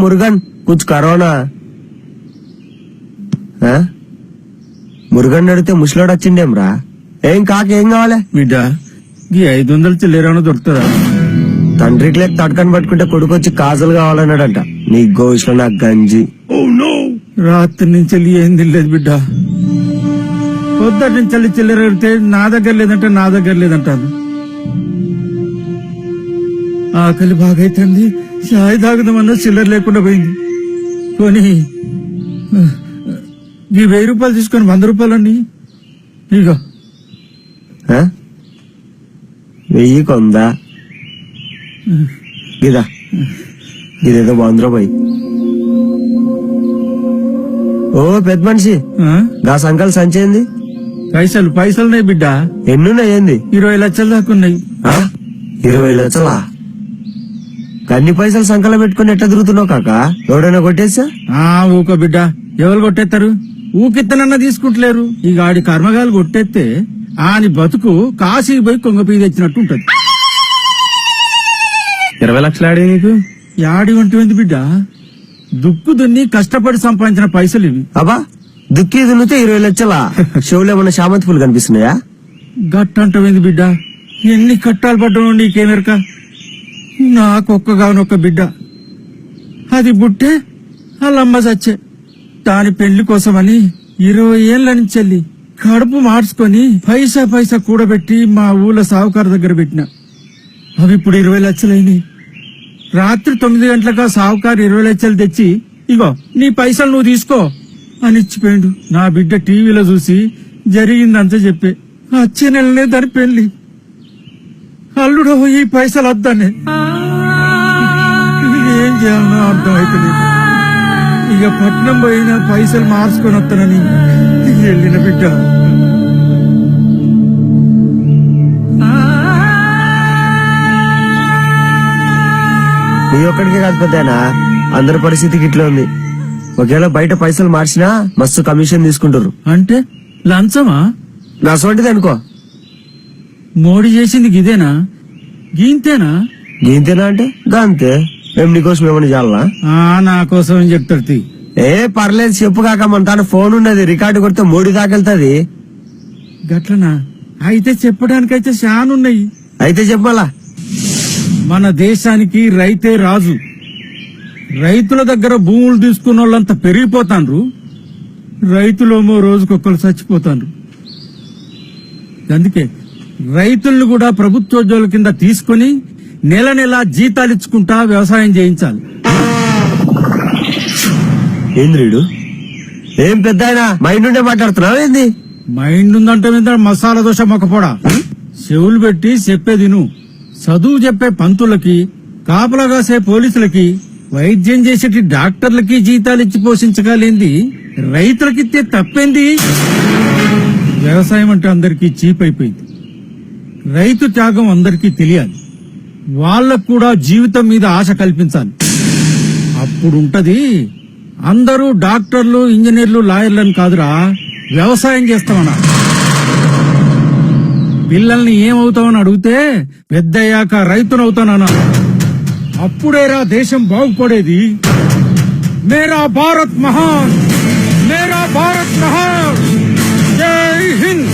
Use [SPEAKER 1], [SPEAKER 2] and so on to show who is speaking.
[SPEAKER 1] మురుగన్ కుచ్ corona Murugan అడిగితే ముసలోడు వచ్చిండేం రా. ఏం కావాలి
[SPEAKER 2] బిడ్డ ఈ 500 చిల్లరేమో దొరుకుతుందా?
[SPEAKER 1] తండ్రికి లేక తడకని పట్టుకుంటే కొడుకొచ్చి కాజలు కావాలన్నాడంట. నీ గోష్లో నాకు గంజి.
[SPEAKER 2] రాత్రి నుంచి ఏం తినలేదు బిడ్డ. పొద్దుటి నుంచి చిల్లర పెడితే నా దగ్గర లేదంటాను. ఆకలి బాగైతుంది. చాయ్ తాగుదామన్నా చిల్లర లేకుండా పోయింది. కొని ఈ 1000 రూపాయలు తీసుకొని 100 రూపాయలండి. ఇగో
[SPEAKER 1] 1000 కొందా ఇదా ఇదేదో 100 రూపాయి. ఓ పెద్ద మనిషి గా సంకల్ సంచేంది.
[SPEAKER 2] పైసలున్నాయి బిడ్డ.
[SPEAKER 1] ఎన్నున్నాయి? ఏంది
[SPEAKER 2] 20 లక్షల దాకా ఉన్నాయి.
[SPEAKER 1] 20 లక్షలా? అన్ని పైసలు సంకలం పెట్టుకుని ఎట్లా తిరుగుతున్నావు కాక? ఎవడైనా కొట్టేసా?
[SPEAKER 2] ఊకో బిడ్డ, ఎవరు కొట్టేస్తారు? ఊకిత్తనన్నా తీసుకుంటలేరు. ఈ గాడి కర్మగాలు కొట్టేస్తే ఆని బతుకు కాశీకి పోయి కొంగపీ తెచ్చినట్టు ఉంటది.
[SPEAKER 3] 20 లక్షలు ఆడే నీకు?
[SPEAKER 2] యాడి వంటి బిడ్డ, దుక్కు దున్ని కష్టపడి సంపాదించిన పైసలు ఇవి.
[SPEAKER 1] అబ్బా దుక్కి దున్నితే 20 లక్షలా? షోలో ఏమన్నా శామంతి పూలు కనిపిస్తున్నాయా?
[SPEAKER 2] గట్టంటమైంది బిడ్డ. ఎన్ని కట్టాలు పడ్డా నీకేమెరక? నాకొక్కగానొక్క బిడ్డ. అది బుట్టే వాళ్ళమ్మ చచ్చే. దాని పెళ్లి కోసమని 20 ఏళ్ల నుంచి కడుపు మార్చుకొని పైసా కూడబెట్టి మా ఊళ్ళో సావుకారు దగ్గర పెట్టిన. అవి ఇప్పుడు 20 లక్షలైనాయి. రాత్రి 9 గంటలకు సావుకారు 20 లక్షలు తెచ్చి, ఇగో నీ పైసలు నువ్వు తీసుకో అని ఇచ్చిపోయిండు. నా బిడ్డ టీవీలో చూసి జరిగిందంతా చెప్పే. వచ్చే నెలనే దాని పెళ్లి. అల్లుడు ఈ పైసలు వద్దానే. ఏం చేయాలనో అర్థం అయితలేదు. ఇక పట్నం పోయినా పైసలు మార్చుకొని వస్తానని వెళ్ళిన బిడ్డ.
[SPEAKER 1] నీ ఒక్కడికే కాదు పెద్దనా, అందరి పరిస్థితికి ఇట్లా ఉంది. ఒకవేళ బయట పైసలు మార్చినా మస్తు కమిషన్ తీసుకుంటారు.
[SPEAKER 2] అంటే లంచమా?
[SPEAKER 1] నా సోటిది అనుకో.
[SPEAKER 2] మోడీ చేసింది గిదేనా? గీంతేనా?
[SPEAKER 1] గీంతేనా అంటే గంతే. మేము నీకోసం ఏమని చాలనా?
[SPEAKER 2] నా కోసం ఏం చెప్తారు?
[SPEAKER 1] పర్లేదు చెప్పు కాక. మన తాను ఫోన్ ఉన్నది, రికార్డు కొడితే మోడీ దాకెళ్తాది.
[SPEAKER 2] గట్లనా? అయితే చెప్పడానికైతే శానున్నాయి.
[SPEAKER 1] అయితే చెప్పాలా?
[SPEAKER 2] మన దేశానికి రైతే రాజు. రైతుల దగ్గర భూములు తీసుకున్న వాళ్ళంతా పెరిగిపోతాండ్రు. రైతులేమో రోజుకొక్కరు చచ్చిపోతాండ్రు. అందుకే రైతులను కూడా ప్రభుత్వోద్యోగుల కింద తీసుకుని నెల జీతాలిచ్చుకుంటా వ్యవసాయం చేయించాలి.
[SPEAKER 1] ఏంద్రీడు ఏం పెద్ద మైండ్ ఉండే మాట్లాడుతున్నావు? ఏంది
[SPEAKER 2] మైండ్ ఉందంటే మసాలా దోశ మొక్కపోడా. చెవులు పెట్టి చెప్పేది నువ్వు. చదువు చెప్పే పంతులకి, కాపలా కాసే పోలీసులకి, వైద్యం చేసేటి డాక్టర్లకి జీతాలిచ్చి పోషించగలేంది రైతులకిస్తే తప్పేంది? వ్యవసాయం అంటే అందరికీ చీప్ అయిపోయింది. రైతు త్యాగం అందరికీ తెలియాలి. వాళ్ళకు కూడా జీవితం మీద ఆశ కల్పించాలి. అప్పుడుంటది అందరూ డాక్టర్లు, ఇంజనీర్లు, లాయర్లను కాదురా, వ్యవసాయం చేస్తామన్నా. పిల్లల్ని ఏమవుతామని అడిగితే పెద్దయ్యాక రైతునవుతానన్నా. అప్పుడేరా దేశం బాగుపడేది. మేరా భారత్ మహాన్, మేరా భారత్ మహాన్. జై హింద్.